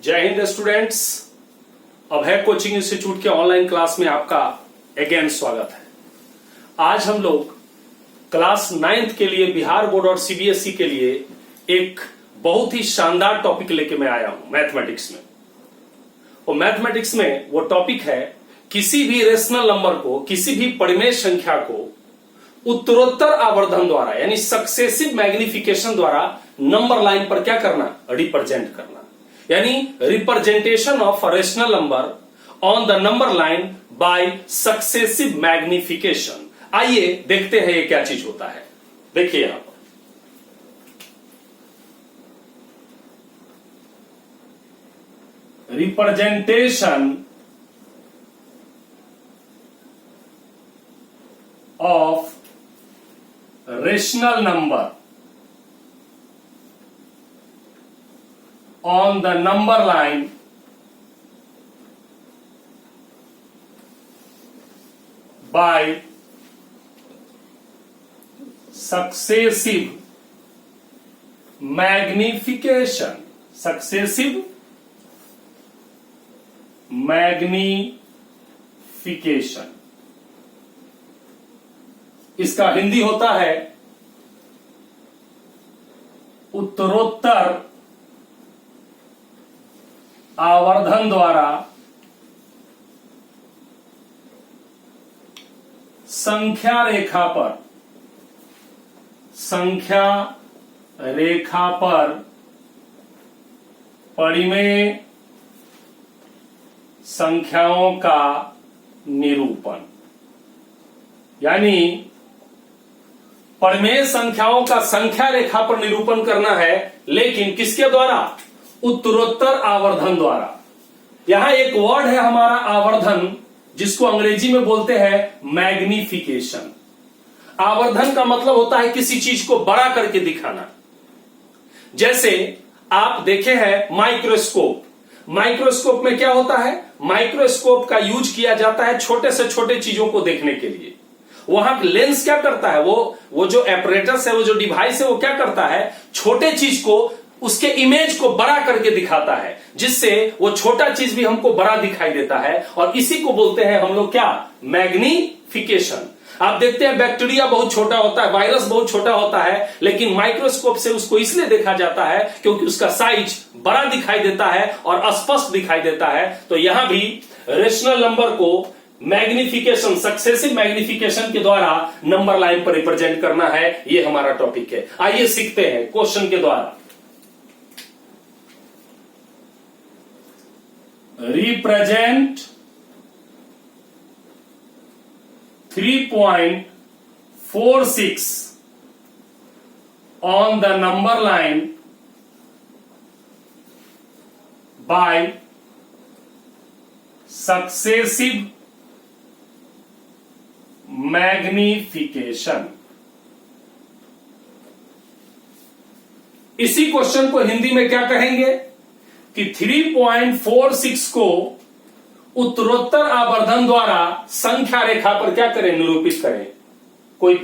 जय हिंद स्टूडेंट्स। अभय coaching institute के online class में आपका अगेन स्वागत है। आज हम लोग क्लास 9th के लिए बिहार बोर्ड और सीबीएसई के लिए एक बहुत ही शानदार टॉपिक लेके मैं आया हूं मैथमेटिक्स में। और मैथमेटिक्स में वो टॉपिक है किसी भी रेशनल नंबर को, किसी भी परिमेय संख्या को उत्तरोत्तर आवर्धन द्वारा यानी सक्सेसिव मैग्निफिकेशन द्वारा नंबर लाइन पर क्या करना, रिप्रेजेंट करना, यानी representation of a rational number on the number line by successive magnification. आइए देखते हैं ये क्या चीज होता है। देखिए यहां पर representation of rational number on the number line by successive magnification, successive magnification। इसका हिंदी होता है उत्तरोत्तर आवर्धन द्वारा संख्या रेखा पर परिमेय संख्याओं का निरूपण। यानी परिमेय संख्याओं का संख्या रेखा पर निरूपण करना है, लेकिन किसके द्वारा? उत्तरोत्तर आवर्धन द्वारा। यहां एक वर्ड है हमारा आवर्धन, जिसको अंग्रेजी में बोलते हैं मैग्निफिकेशन। आवर्धन का मतलब होता है किसी चीज को बड़ा करके दिखाना। जैसे आप देखे हैं माइक्रोस्कोप। माइक्रोस्कोप में क्या होता है? माइक्रोस्कोप का यूज किया जाता है छोटे से छोटे चीजों को देखने के लिए। वहां लेंस क्या करता है? वो जो एपरेटस है, वो जो डिवाइस है, वो क्या करता है? छोटे चीज को, उसके इमेज को बड़ा करके दिखाता है, जिससे वो छोटा चीज भी हमको बड़ा दिखाई देता है। और इसी को बोलते हैं हम लोग क्या? मैग्निफिकेशन। आप देखते हैं बैक्टीरिया बहुत छोटा होता है, वायरस बहुत छोटा होता है, लेकिन माइक्रोस्कोप से उसको इसलिए देखा जाता है क्योंकि उसका साइज बड़ा दिखाई देता है और स्पष्ट दिखाई देता है। तो यहां भी रेशनल नंबर को मैग्निफिकेशन, सक्सेसिव मैग्निफिकेशन के द्वारा नंबर लाइन पर रिप्रेजेंट करना है। ये हमारा टॉपिक है। आइए सीखते हैं क्वेश्चन के द्वारा। Represent 3.46 on the number line by successive magnification। इसी क्वेश्चन को हिंदी में क्या कहेंगे कि 3.46 को उत्तरोत्तर आवर्धन द्वारा संख्या रेखा पर क्या करें? निरूपित करें। कोई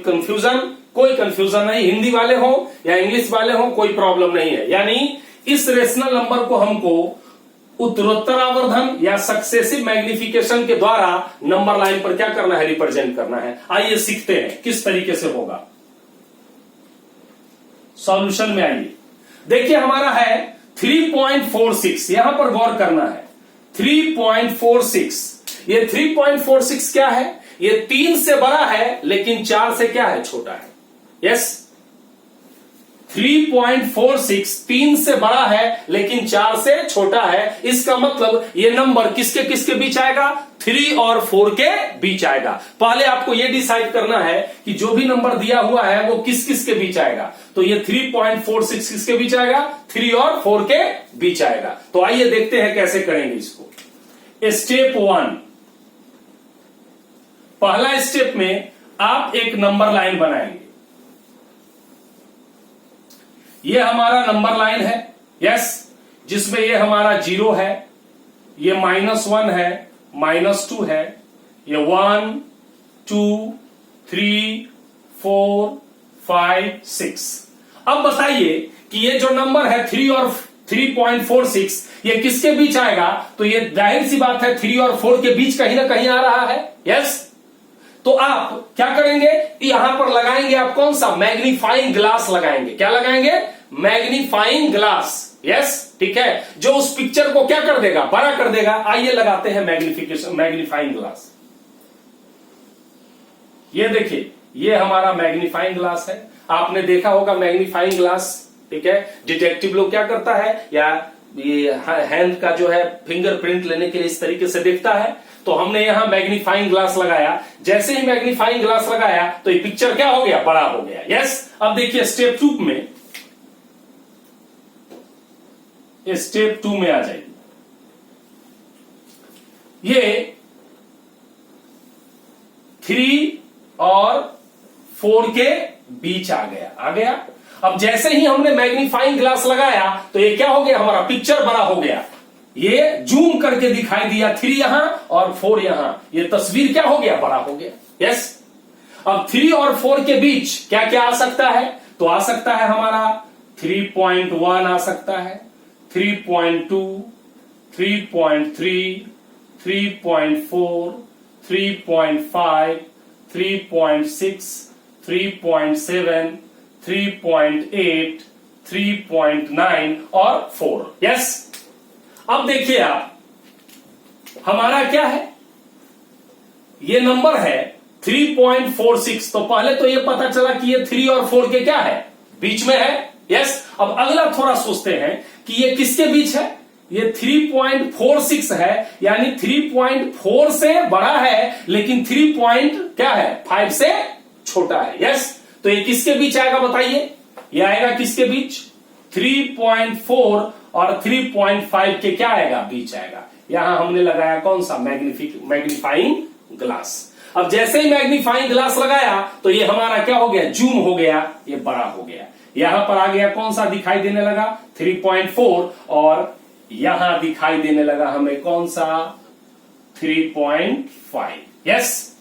कंफ्यूजन नहीं। हिंदी वाले हो या इंग्लिश वाले हो, कोई प्रॉब्लम नहीं है। यानी इस रेशनल नंबर को हमको उत्तरोत्तर आवर्धन या सक्सेसिव मैग्निफिकेशन के द्वारा नंबर लाइन पर क्या करना है? रिप्रेजेंट करना है। आइए सीखते हैं किस तरीके से होगा। सॉल्यूशन में आइए। देखिए हमारा है 3.46, यहां पर गौर करना है। 3.46, ये 3.46 क्या है? ये 3 से बड़ा है, लेकिन 4 से क्या है? छोटा है। यस, 3.46 3 से बड़ा है, लेकिन 4 से छोटा है। इसका मतलब ये नंबर किसके किसके बीच आएगा? 3 और 4 के बीच आएगा। पहले आपको ये डिसाइड करना है कि जो भी नंबर दिया हुआ है वो किस किस के बीच आएगा। तो ये 3.46 किसके बीच आएगा? 3 और 4 के बीच आएगा। तो आइए देखते हैं कैसे करेंगे इसको। स्टेप 1, पहला स्टेप में आप एक नंबर लाइन बनाएंगे। ये हमारा नंबर लाइन है, यस, जिसमें ये हमारा 0 है, ये -1 है, -2 है, ये 1 2 3 4 5 6। अब बताइए कि ये जो नंबर है 3 और 3.46, ये किसके बीच आएगा? तो ये जाहिर सी बात है 3 और 4 के बीच कहीं ना कहीं आ रहा है। यस, तो आप क्या करेंगे, यहां पर लगाएंगे आप कौन सा? मैग्नीफाइंग ग्लास लगाएंगे। क्या लगाएंगे? Magnifying glass. यस, ठीक है, जो उस पिक्चर को क्या कर देगा? बड़ा कर देगा। आइए लगाते हैं मैग्नीफाइंग ग्लास। ये देखिए, ये हमारा मैग्नीफाइंग ग्लास है। आपने देखा होगा मैग्नीफाइंग ग्लास, ठीक है, डिटेक्टिव लोग क्या करता है, या ये हैंड का जो है फिंगरप्रिंट लेने के लिए इस तरीके से देखता है। तो हमने यहां मैग्नीफाइंग ग्लास लगाया। जैसे ही मैग्नीफाइंग ग्लास लगाया तो ये पिक्चर क्या हो गया? बड़ा हो गया। यस, अब देखिए स्टेप 2 में, स्टेप 2 में आ जाइए। ये 3 और 4 के बीच आ गया। अब जैसे ही हमने मैग्नीफाइंग ग्लास लगाया तो ये क्या हो गया? हमारा पिक्चर बड़ा हो गया। ये जूम करके दिखाई दिया, 3 यहां और 4 यहां। ये तस्वीर क्या हो गया? बड़ा हो गया। यस, अब 3 और 4 के बीच क्या क्या आ सकता है? तो आ सकता है हमारा 3.1 आ सकता है, 3.2, 3.3, 3.4, 3.5, 3.6, 3.7, 3.8, 3.9 और 4। यस, अब देखिए आप, हमारा क्या है? ये नंबर है 3.46। तो पहले तो ये पता चला कि ये 3 और 4 के क्या है? बीच में है। यस, अब अगला थोड़ा सोचते हैं कि ये किसके बीच है? ये 3.46 है, यानी 3.4 से बड़ा है, लेकिन 3.5 से छोटा है। यस, तो ये किसके बीच आएगा बताइए? ये आएगा किसके बीच? 3.4 और 3.5 के क्या आएगा? बीच आएगा। यहां हमने लगाया कौन सा? Magnifying glass. अब जैसे ही मैग्नीफाइंग ग्लास लगाया तो ये हमारा क्या हो गया? जूम हो गया, ये बड़ा हो गया। यहां पर आ गया कौन सा दिखाई देने लगा? 3.4, और यहां दिखाई देने लगा हमें कौन सा? 3.5। यस,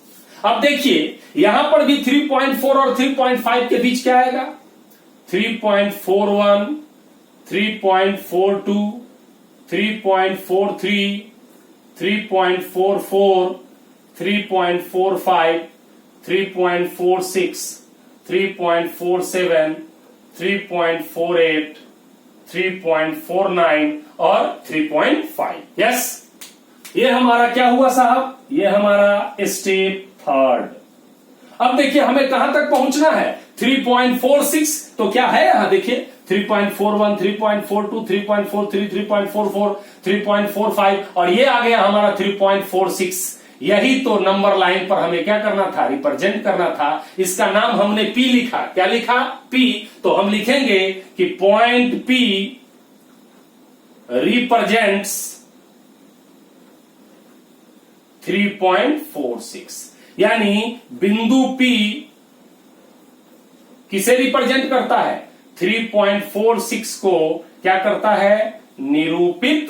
अब देखिए यहां पर भी 3.4 और 3.5 के बीच क्या आएगा? 3.41, 3.42, 3.43, 3.44, 3.45, 3.46, 3.47, 3.48, 3.49 और 3.5। यस, ये हमारा क्या हुआ साहब? ये हमारा स्टेप 3। अब देखिए हमें कहां तक पहुंचना है? 3.46। तो क्या है यहां देखिए? 3.41, 3.42, 3.43, 3.44, 3.45 और ये आ गया हमारा 3.46। यही तो नंबर लाइन पर हमें क्या करना था? रिप्रेजेंट करना था। इसका नाम हमने पी लिखा। क्या लिखा? पी। तो हम लिखेंगे कि पॉइंट पी रिप्रेजेंट्स 3.46, यानी बिंदु P किसे रिप्रेजेंट करता है? 3.46 को क्या करता है? निरूपित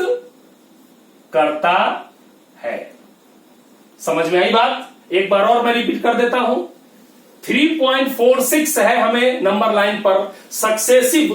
करता है। समझ में आई बात? एक बार और मैं रिपीट कर देता हूं। 3.46 है हमें नंबर लाइन पर सक्सेसिव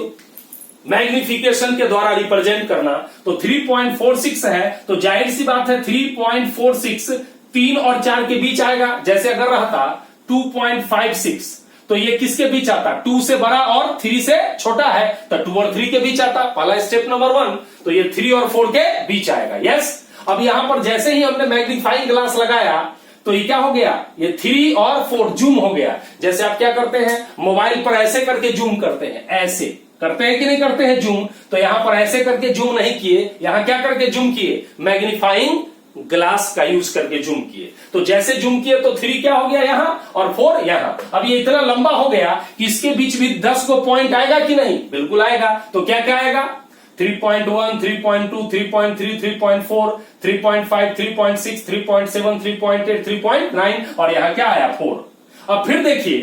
मैग्निफिकेशन के द्वारा रिप्रेजेंट करना। तो 3.46 है, तो जाहिर सी बात है 3.46 3 और 4 के बीच आएगा। जैसे अगर रहता 2.56 तो ये किसके बीच आता? 2 से बड़ा और 3 से छोटा है, तो 2 और 3 के बीच आता। पहला स्टेप नंबर 1, तो ये 3 और 4 के बीच आएगा। यस, अब यहां पर जैसे ही हमने मैग्नीफाइंग ग्लास लगाया तो ये क्या हो गया? ये 3 और 4 जूम हो गया। जैसे आप क्या करते हैं? मोबाइल पर ऐसे करके जूम करते हैं, ऐसे करते हैं कि नहीं करते हैं जूम? तो यहां पर ऐसे करके जूम नहीं किए, यहां क्या करके जूम किए? मैग्नीफाइंग ग्लास का यूज करके जूम किए। तो जैसे जूम किए तो 3 क्या हो गया यहां और 4 यहां। अब ये इतना लंबा हो गया कि इसके बीच भी 10 को पॉइंट आएगा कि नहीं? बिल्कुल आएगा। तो क्या क्या आएगा? 3.1, 3.2, 3.3, 3.4, 3.5, 3.6, 3.7, 3.8, 3.9 और यहां क्या आया? 4। अब फिर देखिए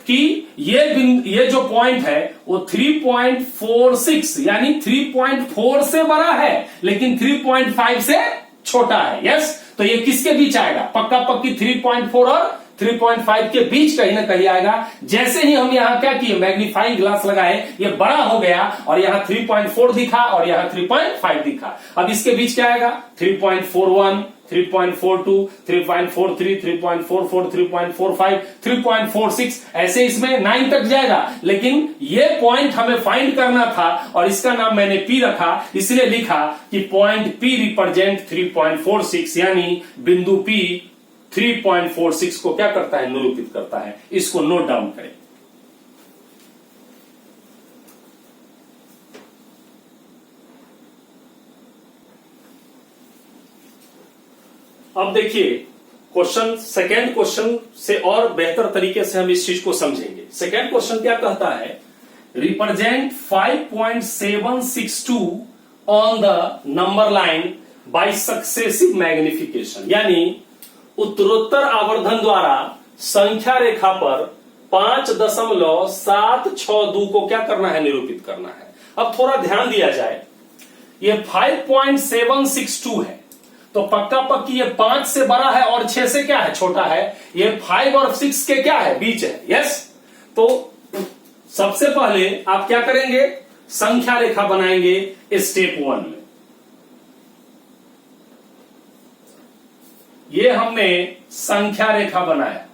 कि ये जो पॉइंट है वो 3.46 यानी 3.4 से बड़ा है, लेकिन 3.5 से छोटा है। यस, तो ये किसके बीच आएगा? पक्का पक्की 3.4 और 3.5 के बीच कहीं ना कहीं आएगा। जैसे ही हम यहां क्या किए, मैग्नीफाइंग ग्लास लगाए, ये बड़ा हो गया और यहां 3.4 दिखा और यहां 3.5 दिखा। अब इसके बीच क्या आएगा, 3.41, 3.42, 3.43, 3.44, 3.45, 3.46, ऐसे इसमें 9 तक जाएगा। लेकिन ये पॉइंट हमें फाइंड करना था और इसका नाम मैंने पी रखा, इसलिए लिखा कि पॉइंट पी रिप्रेजेंट 3.46, यानी बिंदु पी 3.46 को क्या करता है, निरूपित करता है। इसको नोट डाउन करें। अब देखिए क्वेश्चन, सेकेंड क्वेश्चन से और बेहतर तरीके से हम इस चीज को समझेंगे। सेकेंड क्वेश्चन क्या कहता है, represent 5.762 on the number line by successive magnification, यानी उत्तरोत्तर आवर्धन द्वारा संख्या रेखा पर 5.762 को क्या करना है, निरूपित करना है। अब थोड़ा ध्यान दिया जाए, ये 5.762 है तो पक्का पक्की ये 5 से बड़ा है और 6 से क्या है, छोटा है। ये 5 और 6 के क्या है, बीच है। यस, तो सबसे पहले आप क्या करेंगे, संख्या रेखा बनाएंगे स्टेप 1 में। ये हमने संख्या रेखा बनाया।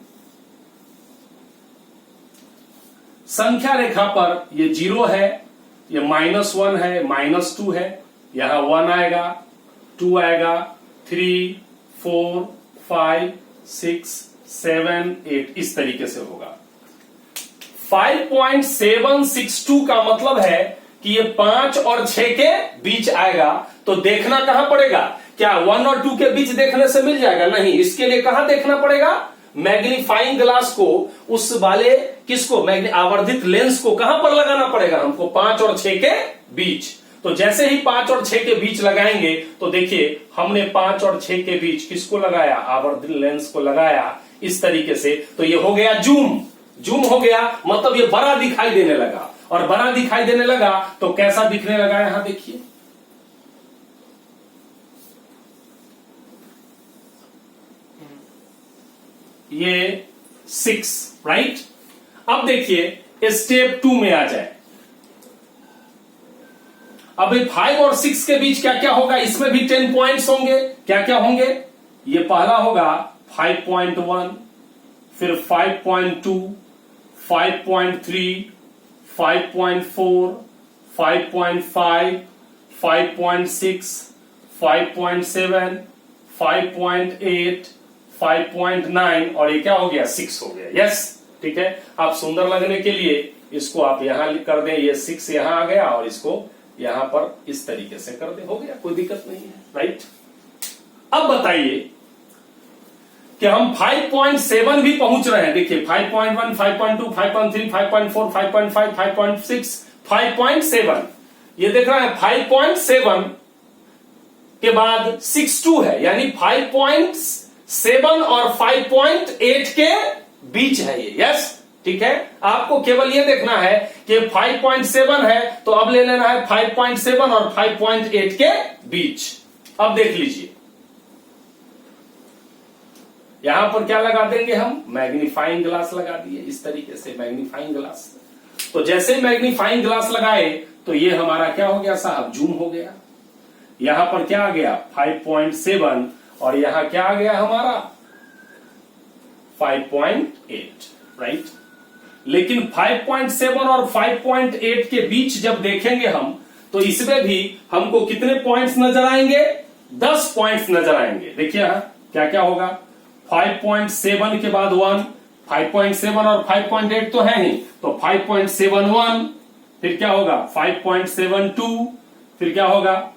संख्या रेखा पर ये 0 है, ये -1 है, -2 है, यहां 1 आएगा, 2 आएगा, 3, 4, 5, 6, 7, 8, इस तरीके से होगा। 5.762 का मतलब है कि ये 5 और 6 के बीच आएगा। तो देखना कहां पड़ेगा, क्या 1 और 2 के बीच देखने से मिल जाएगा, नहीं। इसके लिए कहां देखना पड़ेगा, मैग्नीफाइंग ग्लास को, उस वाले किसको, आवर्धित लेंस को कहां पर लगाना पड़ेगा हमको, 5 और 6 के बीच। तो जैसे ही 5 और 6 के बीच लगाएंगे तो देखिए हमने 5 और 6 के बीच किसको लगाया, आवर्धित लेंस को लगाया इस तरीके से। तो ये हो गया जूम, जूम हो गया, मतलब ये बड़ा दिखाई देने लगा। और बड़ा दिखाई देने लगा तो कैसा दिखने लगा, यहां देखिए, ये 6, राइट। अब देखिए स्टेप 2 में आ जाए। अब 5 और 6 के बीच क्या क्या होगा, इसमें भी 10 पॉइंट्स होंगे। क्या क्या होंगे, ये पहला होगा 5.1, फिर 5.2, 5.3, 5.4, 5.5, 5.6, 5.7, 5.8, 5.9 और ये क्या हो गया, 6 हो गया। यस, ठीक है। आप सुंदर लगने के लिए इसको आप यहां कर दें, ये 6 यहां आ गया और इसको यहां पर इस तरीके से कर दे, हो गया, कोई दिक्कत नहीं है, राइट। अब बताइए कि हम 5.7 भी पहुंच रहे हैं। देखिए 5.1, 5.2, 5.3, 5.4, 5.5, 5.6, 5.7, ये देख रहा है 5.7 के बाद 6.2 है, यानी 5.7 और 5.8 के बीच है ये। यस, ठीक है। आपको केवल ये देखना है कि 5.7 है तो अब ले लेना है 5.7 और 5.8 के बीच। अब देख लीजिए यहां पर क्या लगा देंगे हम, मैग्नीफाइंग ग्लास लगा दिए इस तरीके से, मैग्नीफाइंग ग्लास। तो जैसे मैग्नीफाइंग ग्लास लगाए तो ये हमारा क्या हो गया साहब, जूम हो गया। यहां पर क्या आ गया 5.7 और यहां क्या आ गया हमारा 5.8, राइट। लेकिन 5.7 और 5.8 के बीच जब देखेंगे हम तो इसमें भी हमको कितने पॉइंट्स नजर आएंगे, 10 पॉइंट्स नजर आएंगे। देखिए यहां क्या क्या होगा, 5.7 के बाद 1, 5.7 और 5.8 तो है ही, तो 5.71, फिर क्या होगा 5.72, फिर क्या होगा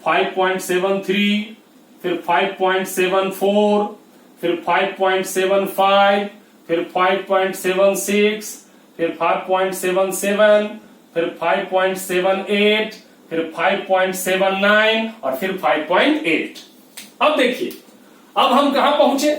5.73, फिर 5.74, फिर 5.75, फिर 5.76, फिर 5.77, फिर 5.78, फिर 5.79 और फिर 5.8। अब देखिए अब हम कहां पहुंचे,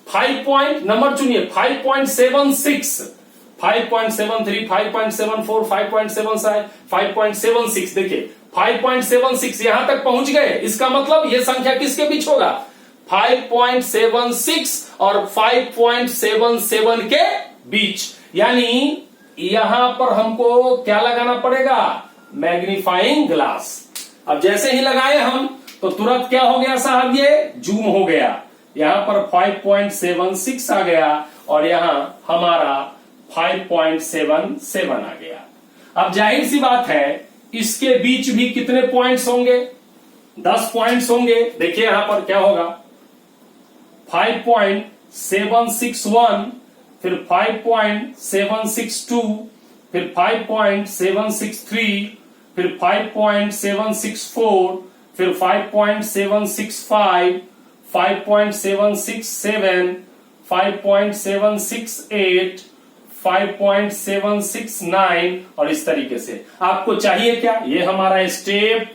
5 नंबर चुनिए, 5.76, 5.73, 5.74, 5.77, 5.76। देखिए 5.76 यहां तक पहुंच गए, इसका मतलब यह संख्या किसके बीच होगा, 5.76 और 5.77 के बीच, यानी यहां पर हमको क्या लगाना पड़ेगा, मैग्नीफाइंग ग्लास। अब जैसे ही लगाए हम तो तुरंत क्या हो गया साहब, ये जूम हो गया, यहां पर 5.76 आ गया और यहां हमारा 5.77 आ गया। अब जाहिर सी बात है इसके बीच भी कितने पॉइंट्स होंगे, 10 पॉइंट्स होंगे। देखिए यहां पर क्या होगा, 5.761, फिर 5.762, फिर 5.763, फिर 5.764, फिर 5.765, 5.767, 5.768, 5.769 और इस तरीके से। आपको चाहिए क्या, ये हमारा स्टेप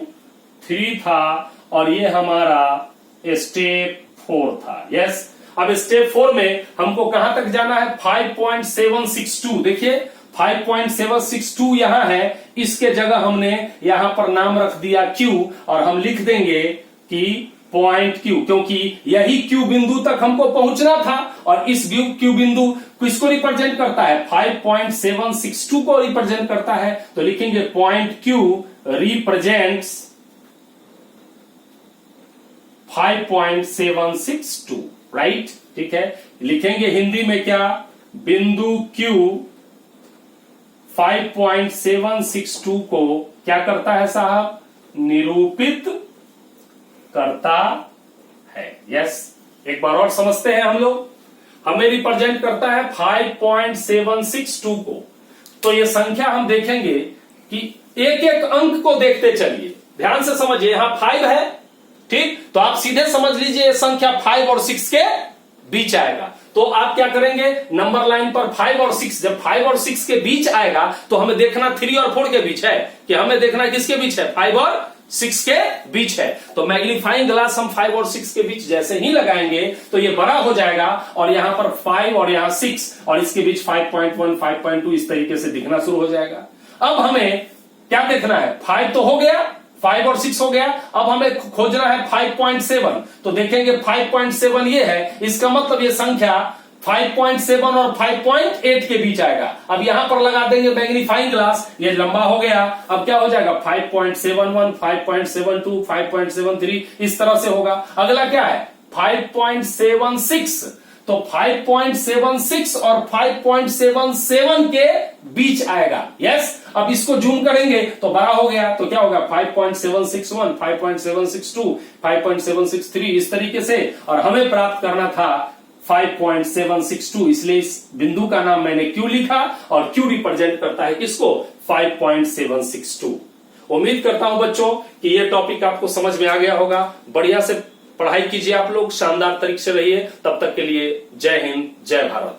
3 था और ये हमारा स्टेप 4 था। यस, अब स्टेप 4 में हमको कहां तक जाना है, 5.762। देखिए 5.762 यहां है, इसके जगह हमने यहां पर नाम रख दिया Q और हम लिख देंगे कि पॉइंट Q, क्योंकि यही Q बिंदु तक हमको पहुंचना था और इस Q बिंदु किसको रिप्रेजेंट करता है, 5.762 को रिप्रेजेंट करता है। तो लिखेंगे पॉइंट Q रिप्रेजेंट्स 5.762, राइट, ठीक है। लिखेंगे हिंदी में क्या, बिंदु Q 5.762 को क्या करता है साहब, निरूपित करता है। यस, एक बार और समझते हैं हम लोग, हमें रिप्रेजेंट करता है 5.762 को। तो ये संख्या हम देखेंगे कि एक एक अंक को देखते चलिए, ध्यान से समझिए। यहां 5 है, ठीक, तो आप सीधे समझ लीजिए ये संख्या 5 और 6 के बीच आएगा। तो आप क्या करेंगे, नंबर लाइन पर 5 और 6, जब 5 और 6 के बीच आएगा तो हमें देखना 3 और 4 के बीच है, कि हमें देखना किसके बीच है, 5 और 6 के बीच है। तो मैग्नीफाइंग ग्लास हम 5 और 6 के बीच जैसे ही लगाएंगे तो ये बड़ा हो जाएगा और यहां पर 5 और यहां 6 और इसके बीच 5.1, 5.2 इस तरीके से दिखना शुरू हो जाएगा। अब हमें क्या देखना है, 5 तो हो गया, 5 और 6 हो गया, अब हमें खोजना है 5.7। तो देखेंगे 5.7 ये है, इसका मतलब ये संख्या 5.7 और 5.8 के बीच आएगा। अब यहां पर लगा देंगे मैग्नीफाइंग ग्लास, ये लंबा हो गया, अब क्या हो जाएगा 5.71, 5.72, 5.73 इस तरह से होगा। अगला क्या है 5.76, तो 5.76 और 5.77 के बीच आएगा। यस, अब इसको जूम करेंगे तो बड़ा हो गया, तो क्या होगा 5.761, 5.762, 5.763 इस तरीके से, और हमें प्राप्त करना था 5.762, इसलिए इस बिंदु का नाम मैंने Q लिखा और Q रिप्रेजेंट करता है किसको, 5.762। उम्मीद करता हूं बच्चों कि यह टॉपिक आपको समझ में आ गया होगा। बढ़िया से पढ़ाई कीजिए आप लोग, शानदार तरीके से रहिए। तब तक के लिए जय हिंद, जय भारत।